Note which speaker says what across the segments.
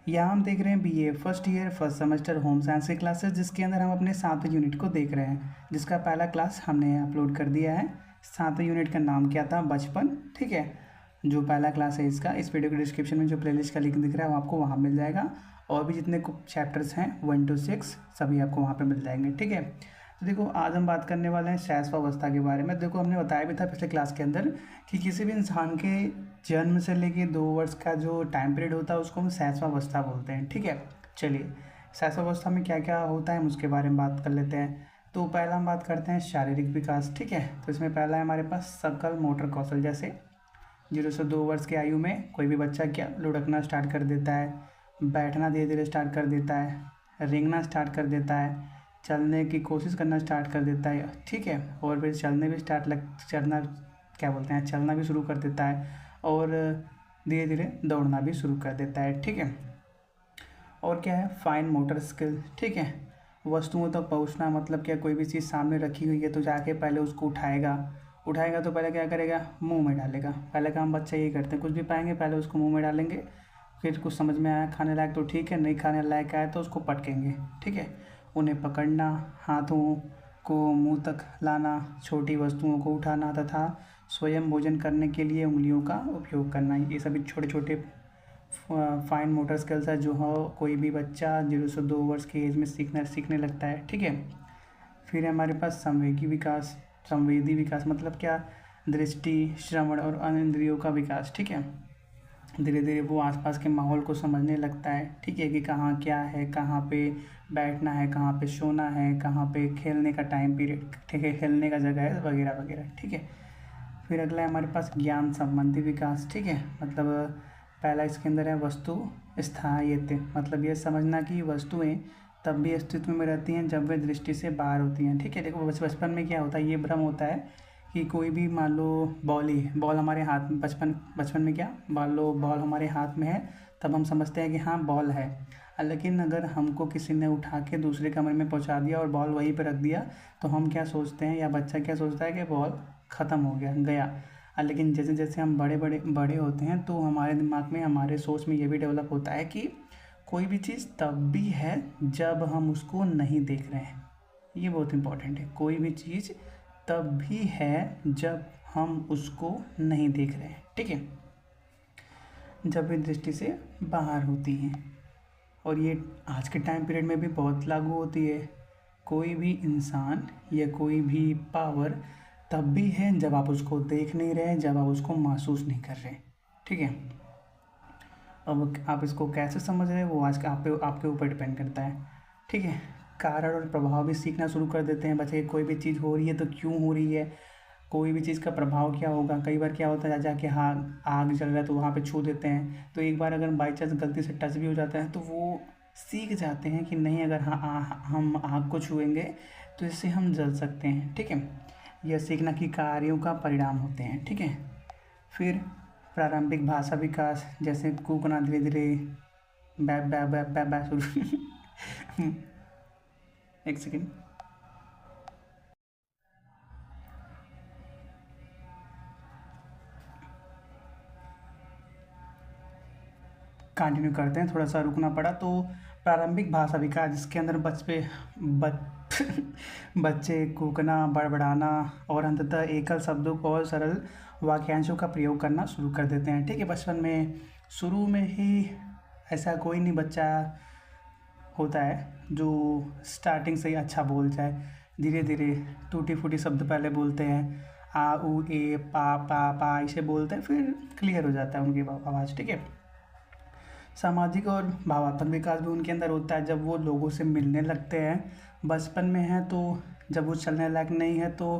Speaker 1: यहाँ हम देख रहे हैं BA first year first semester home science की क्लासेस, जिसके अंदर हम अपने 7वें यूनिट को देख रहे हैं, जिसका पहला क्लास हमने अपलोड कर दिया है। 7वें यूनिट का नाम क्या था? बचपन। ठीक है, जो पहला क्लास है इसका, इस वीडियो के डिस्क्रिप्शन में जो प्लेलिस्ट का लिंक दिख रहा है वो आपको वहाँ मिल जाएगा, और भी जितने चैप्टर्स हैं 1 to 6 सभी आपको वहाँ पे मिल जाएंगे। ठीक है, तो देखो आज हम बात करने वाले हैं शैशवावस्था के बारे में। देखो हमने बताया भी था पिछले क्लास के अंदर कि किसी भी इंसान के जन्म से लेके 2 वर्ष का जो टाइम पीरियड होता है उसको हम शैशवावस्था बोलते हैं। ठीक है, चलिए शैशवावस्था में क्या क्या होता है हम उसके बारे में बात कर लेते हैं। तो पहला हम बात करते हैं शारीरिक विकास। ठीक है, तो इसमें पहला है हमारे पास सकल मोटर कौशल। जैसे 0 से 2 वर्ष की आयु में कोई भी बच्चा क्या लुढ़कना स्टार्ट कर देता है, बैठना धीरे धीरे स्टार्ट कर देता है, रेंगना स्टार्ट कर देता है, चलने की कोशिश करना स्टार्ट कर देता है। ठीक है, और फिर चलने भी चलना क्या बोलते हैं, चलना भी शुरू कर देता है, और धीरे धीरे दौड़ना भी शुरू कर देता है। ठीक है, और क्या है? Fine motor skill. ठीक है, वस्तुओं तक पहुंचना, मतलब क्या, कोई भी चीज़ सामने रखी हुई है तो जाके पहले उसको उठाएगा तो पहले क्या करेगा? मुंह में डालेगा। पहले काम बच्चे यही करते हैं, कुछ भी पाएंगे पहले उसको मुंह में डालेंगे, फिर कुछ समझ में आया खाने लायक तो ठीक है, नहीं खाने लायक आया तो उसको पटकेंगे। ठीक है, उन्हें पकड़ना, हाथों को मुंह तक लाना, छोटी वस्तुओं को उठाना तथा स्वयं भोजन करने के लिए उंगलियों का उपयोग करना, ये सभी छोटे छोटे फाइन मोटर स्किल्स है जो हो कोई भी बच्चा 0 से 2 वर्ष की एज में सीखने लगता है। ठीक है, फिर है हमारे पास संवेदी विकास मतलब क्या? दृष्टि, श्रवण और अन्य इंद्रियों का विकास। ठीक है, धीरे धीरे वो आसपास के माहौल को समझने लगता है। ठीक है, कि कहाँ क्या है, कहाँ पे बैठना है, कहाँ पे सोना है, कहाँ पे खेलने का टाइम पीरियड, ठीक है, खेलने का जगह है वगैरह वगैरह। ठीक है, फिर अगला है हमारे पास ज्ञान संबंधी विकास। ठीक है, मतलब पहला इसके अंदर है वस्तु स्थायित्व, मतलब ये समझना कि वस्तुएं तब भी अस्तित्व में रहती हैं जब वे दृष्टि से बाहर होती हैं। ठीक है, देखो बचपन में क्या होता है, ये भ्रम होता है कि कोई भी मान लो बॉल हमारे हाथ में, बचपन में क्या, मान लो बॉल हमारे हाथ में है, तब हम समझते हैं कि हाँ बॉल है। लेकिन अगर हमको किसी ने उठा के दूसरे कमरे में पहुंचा दिया और बॉल वहीं पर रख दिया तो हम क्या सोचते हैं, या बच्चा क्या सोचता है कि बॉल ख़त्म हो गया। लेकिन जैसे जैसे हम बड़े होते हैं तो हमारे दिमाग में, हमारे सोच में ये भी डेवलप होता है कि कोई भी चीज़ तब भी है जब हम उसको नहीं देख रहे हैं। ये बहुत इम्पोर्टेंट है, कोई भी चीज़ तब भी है जब हम उसको नहीं देख रहे हैं। ठीक है, जब वे दृष्टि से बाहर होती हैं, और ये आज के टाइम पीरियड में भी बहुत लागू होती है। कोई भी इंसान या कोई भी पावर तब भी है जब आप उसको देख नहीं रहे, जब आप उसको महसूस नहीं कर रहे। ठीक है, अब आप इसको कैसे समझ रहे हैं वो आज का आपके ऊपर डिपेंड करता है। ठीक है, कारण और प्रभाव भी सीखना शुरू कर देते हैं बच्चे। कोई भी चीज़ हो रही है तो क्यों हो रही है, कोई भी चीज़ का प्रभाव क्या होगा। कई बार क्या होता है, जाके हाँ आग जल रहा है तो वहाँ पे छू देते हैं, तो एक बार अगर बाई चांस गलती से टच भी हो जाता है तो वो सीख जाते हैं कि नहीं, अगर हम आग को छुएंगे तो इससे हम जल सकते हैं। ठीक है, यह सीखना कि कार्यों का परिणाम होते हैं। ठीक है, फिर प्रारंभिक भाषा विकास, जैसे कूकना धीरे धीरे बै बै बै बै बै शुरू एक सेकेंड, कंटिन्यू करते हैं, थोड़ा सा रुकना पड़ा। तो प्रारंभिक भाषा विकास, जिसके अंदर बच्चे कूकना, बड़बड़ाना और अंततः एकल शब्दों को और सरल वाक्यांशों का प्रयोग करना शुरू कर देते हैं। ठीक है, बचपन में शुरू में ही ऐसा कोई नहीं बच्चा होता है जो स्टार्टिंग से ही अच्छा बोल जाए। धीरे धीरे टूटी फूटी शब्द पहले बोलते हैं, आ ऊ ए पा इसे बोलते हैं, फिर क्लियर हो जाता है उनकी आवाज़। ठीक है, सामाजिक और भावात्मक विकास भी उनके अंदर होता है जब वो लोगों से मिलने लगते हैं। बचपन में है तो जब वो चलने लायक नहीं है तो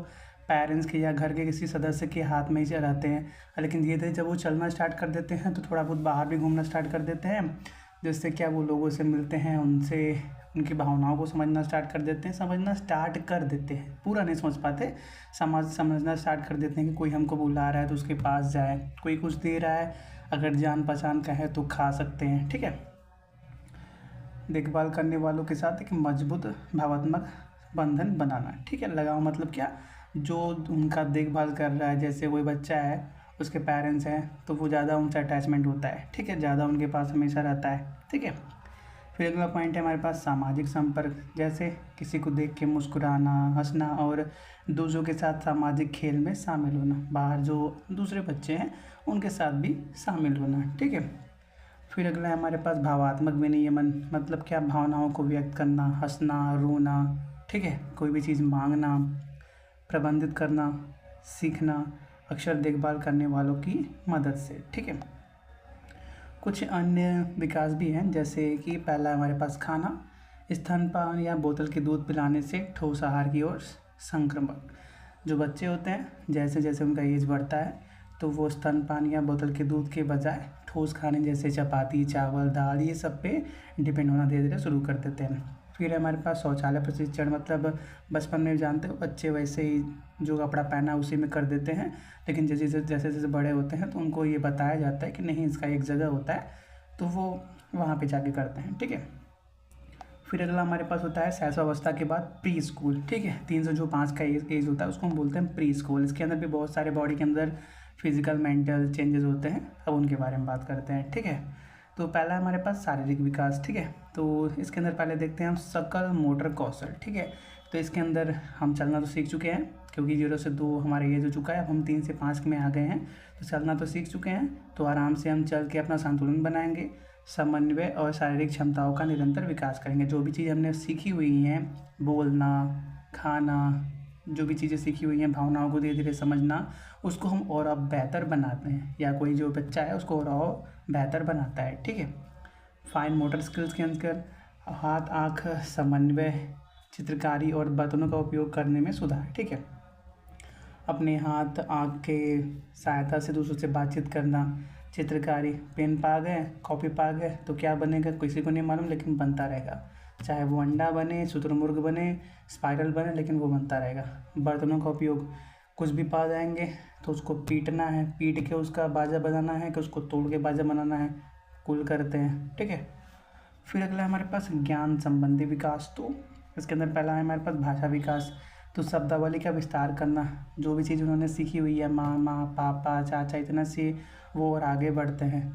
Speaker 1: पेरेंट्स के या घर के किसी सदस्य के हाथ में ही रहते हैं, लेकिन धीरे धीरे जब वो चलना स्टार्ट कर देते हैं तो थोड़ा बहुत बाहर भी घूमना स्टार्ट कर देते हैं, जिससे क्या वो लोगों से मिलते हैं, उनसे उनकी भावनाओं को समझना स्टार्ट कर देते हैं, पूरा नहीं समझ पाते, समझना स्टार्ट कर देते हैं कि कोई हमको बुला रहा है तो उसके पास जाए, कोई कुछ दे रहा है, अगर जान पहचान का है तो खा सकते हैं। ठीक है, देखभाल करने वालों के साथ एक मजबूत भावात्मक बंधन बनाना। ठीक है, लगाव मतलब क्या, जो उनका देखभाल कर रहा है, जैसे कोई बच्चा है उसके पेरेंट्स हैं तो वो ज़्यादा उनसे अटैचमेंट होता है, ठीक है, ज़्यादा उनके पास हमेशा रहता है, ठीक है। फिर अगला पॉइंट है हमारे पास सामाजिक संपर्क, जैसे किसी को देख के मुस्कुराना, हंसना और दूसरों के साथ सामाजिक खेल में शामिल होना, बाहर जो दूसरे बच्चे हैं उनके साथ भी शामिल होना, ठीक है। फिर अगला है हमारे पास भावात्मक विनियमन, मतलब क्या, भावनाओं को व्यक्त करना, हंसना, रोना, ठीक है, कोई भी चीज़ मांगना, प्रबंधित करना, सीखना, अक्सर देखभाल करने वालों की मदद से, ठीक है। कुछ अन्य विकास भी हैं, जैसे कि पहला हमारे पास खाना, स्तनपान या बोतल के दूध पिलाने से ठोस आहार की ओर संक्रमण। जो बच्चे होते हैं जैसे जैसे उनका एज बढ़ता है तो वो स्तनपान या बोतल के दूध के बजाय ठोस खाने जैसे चपाती, चावल, दाल, ये सब पे डिपेंड होना धीरे धीरे शुरू कर देते हैं। फिर हमारे पास शौचालय प्रशिक्षण, मतलब बचपन में जानते हो बच्चे वैसे ही जो कपड़ा पहना उसी में कर देते हैं, लेकिन जैसे जैसे जैसे बड़े होते हैं तो उनको ये बताया जाता है कि नहीं, इसका एक जगह होता है, तो वो वहाँ पे जाके करते हैं, ठीक है। फिर अगला हमारे पास होता है शैशवावस्था के बाद प्री स्कूल, ठीक है, 3 से जो 5 का एज होता है उसको हम बोलते हैं प्री स्कूल। इसके अंदर भी बहुत सारे बॉडी के अंदर फिजिकल मेंटल चेंजेस होते हैं, अब उनके बारे में बात करते हैं, ठीक है। तो पहला हमारे पास शारीरिक विकास, ठीक है, तो इसके अंदर पहले देखते हैं हम सकल मोटर कौशल, ठीक है। तो इसके अंदर हम चलना तो सीख चुके हैं, क्योंकि 0 से 2 हमारा एज हो चुका है, अब हम 3 से 5 में आ गए हैं, तो चलना तो सीख चुके हैं, तो आराम से हम चल के अपना संतुलन बनाएंगे, समन्वय और शारीरिक क्षमताओं का निरंतर विकास करेंगे। जो भी चीज़ हमने सीखी हुई हैं, बोलना, खाना, जो भी चीज़ें सीखी हुई हैं, भावनाओं को धीरे धीरे समझना, उसको हम और अब बेहतर बनाते हैं, या कोई जो बच्चा है उसको और बेहतर बनाता है, ठीक है। फाइन मोटर स्किल्स के अंदर हाथ आँख समन्वय, चित्रकारी और बर्तनों का उपयोग करने में सुधार, ठीक है। अपने हाथ आँख के सहायता से दूसरों से बातचीत करना, चित्रकारी, पेन पा गए, कॉपी पा गए तो क्या बनेगा किसी को नहीं मालूम, लेकिन बनता रहेगा, चाहे वो अंडा बने, शुतुरमुर्ग बने, स्पाइरल बने, लेकिन वो बनता रहेगा। बर्तनों का उपयोग, कुछ भी पा जाएंगे तो उसको पीटना है, पीट के उसका बाजा बजाना है, कि उसको तोड़ के बाजा बनाना है, कुल करते हैं, ठीक है। फिर अगला हमारे पास ज्ञान संबंधी विकास, तो इसके अंदर पहला है हमारे पास भाषा विकास, तो शब्दावली का विस्तार करना, जो भी चीज़ उन्होंने सीखी हुई है, मामा, पापा, चाचा, इतना से वो और आगे बढ़ते हैं,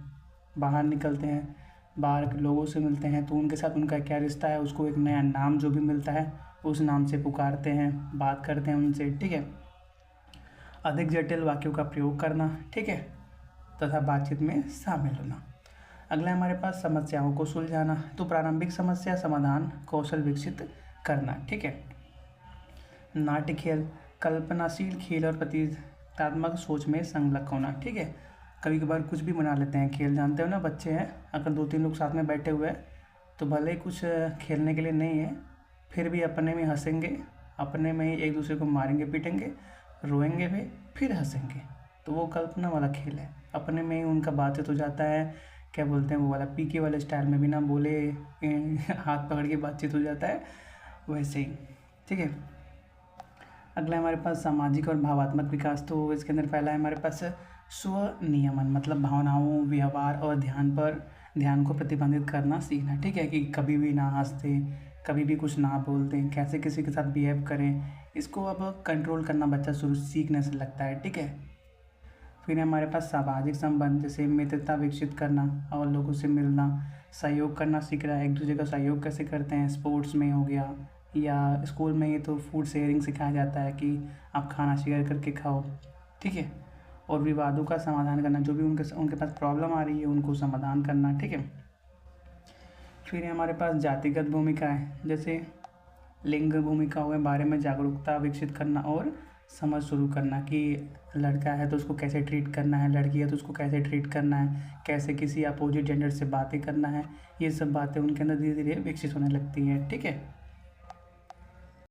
Speaker 1: बाहर निकलते हैं, बाहर के लोगों से मिलते हैं, तो उनके साथ उनका क्या रिश्ता है, उसको एक नया नाम जो भी मिलता है उस नाम से पुकारते हैं, बात करते हैं उनसे, ठीक है। अधिक जटिल वाक्यों का प्रयोग करना, ठीक है, तथा बातचीत में शामिल होना। अगला हमारे पास समस्याओं को सुलझाना, तो प्रारंभिक समस्या समाधान कौशल विकसित करना, ठीक है। नाट्य खेल, कल्पनाशील खेल और प्रतीकात्मक सोच में संलग्न होना, ठीक है। कभी कभार कुछ भी बना लेते हैं खेल, जानते हो ना, बच्चे हैं, अगर 2-3 लोग साथ में बैठे हुए हैं तो भले ही कुछ खेलने के लिए नहीं है, फिर भी अपने में हंसेंगे, अपने में ही एक दूसरे को मारेंगे पीटेंगे, रोएंगे भी, फिर हंसेंगे, तो वो कल्पना वाला खेल है। अपने में ही उनका बातचीत हो जाता है, क्या बोलते हैं वो वाला पीके वाले स्टाइल में, बिना बोले हाथ पकड़ के बातचीत हो जाता है, वैसे ही, ठीक है। अगला हमारे पास सामाजिक और भावात्मक विकास, तो इसके अंदर पहला है हमारे पास स्वनियमन, मतलब भावनाओं, व्यवहार और ध्यान को प्रतिबंधित करना सीखना, ठीक है, कि कभी भी ना हंसते, कभी भी कुछ ना बोलते, कैसे किसी के साथ बिहेव करें, इसको अब कंट्रोल करना बच्चा शुरू सीखने से लगता है, ठीक है। फिर हमारे पास सामाजिक संबंध, जैसे मित्रता विकसित करना और लोगों से मिलना, सहयोग करना सीख रहा है, एक दूसरे का सहयोग कैसे करते हैं, स्पोर्ट्स में हो गया, या स्कूल में ये तो फूड शेयरिंग सिखाया जाता है कि आप खाना शेयर करके खाओ, ठीक है। और विवादों का समाधान करना, जो भी उनके पास प्रॉब्लम आ रही है उनको समाधान करना, ठीक है। फिर हमारे पास जातिगत भूमिकाएं, जैसे लिंग भूमिकाओं के बारे में जागरूकता विकसित करना और समझ शुरू करना, कि लड़का है तो उसको कैसे ट्रीट करना है, लड़की है तो उसको कैसे ट्रीट करना है, कैसे किसी अपोजिट जेंडर से बातें करना है, ये सब बातें उनके अंदर धीरे धीरे विकसित होने लगती हैं, ठीक है।